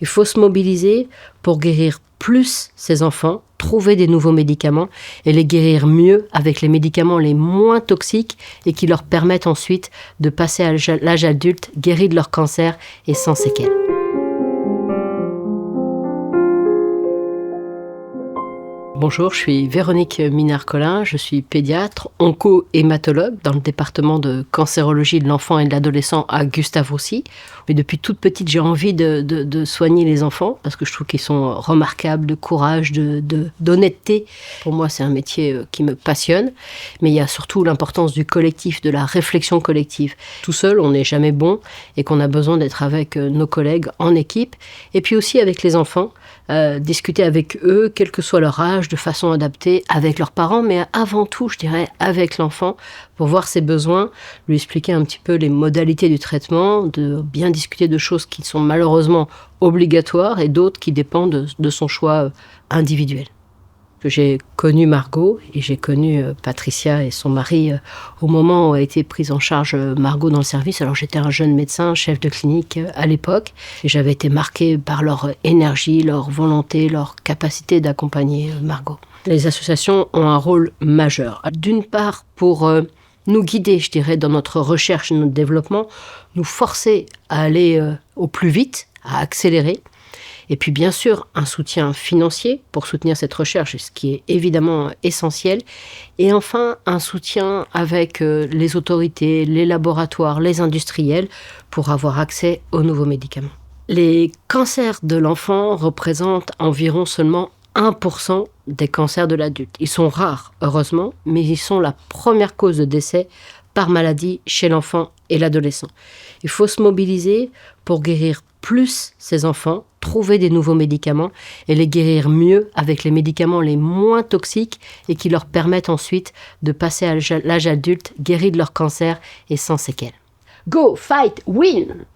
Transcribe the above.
Il faut se mobiliser pour guérir plus ces enfants, trouver des nouveaux médicaments et les guérir mieux avec les médicaments les moins toxiques et qui leur permettent ensuite de passer à l'âge adulte, guéris de leur cancer et sans séquelles. Bonjour, je suis Véronique Minard-Collin, je suis pédiatre, onco-hématologue dans le département de cancérologie de l'enfant et de l'adolescent à Gustave-Roussy. Mais depuis toute petite, j'ai envie de soigner les enfants parce que je trouve qu'ils sont remarquables, de courage, d'honnêteté. Pour moi, c'est un métier qui me passionne, mais il y a surtout l'importance du collectif, de la réflexion collective. Tout seul, on n'est jamais bon et qu'on a besoin d'être avec nos collègues en équipe et puis aussi avec les enfants. Discuter avec eux, quel que soit leur âge, de façon adaptée, avec leurs parents, mais avant tout, je dirais, avec l'enfant, pour voir ses besoins, lui expliquer un petit peu les modalités du traitement, de bien discuter de choses qui sont malheureusement obligatoires et d'autres qui dépendent de son choix individuel. J'ai connu Margot et j'ai connu Patricia et son mari au moment où a été prise en charge Margot dans le service. Alors j'étais un jeune médecin, chef de clinique à l'époque et j'avais été marquée par leur énergie, leur volonté, leur capacité d'accompagner Margot. Les associations ont un rôle majeur. D'une part pour nous guider, je dirais, dans notre recherche et notre développement, nous forcer à aller au plus vite, à accélérer. Et puis bien sûr, un soutien financier pour soutenir cette recherche, ce qui est évidemment essentiel. Et enfin, un soutien avec les autorités, les laboratoires, les industriels pour avoir accès aux nouveaux médicaments. Les cancers de l'enfant représentent environ seulement 1% des cancers de l'adulte. Ils sont rares, heureusement, mais ils sont la première cause de décès par maladie chez l'enfant et l'adolescent. Il faut se mobiliser pour guérir plus ces enfants, trouver des nouveaux médicaments et les guérir mieux avec les médicaments les moins toxiques et qui leur permettent ensuite de passer à l'âge adulte, guéris de leur cancer et sans séquelles. Go, fight, win!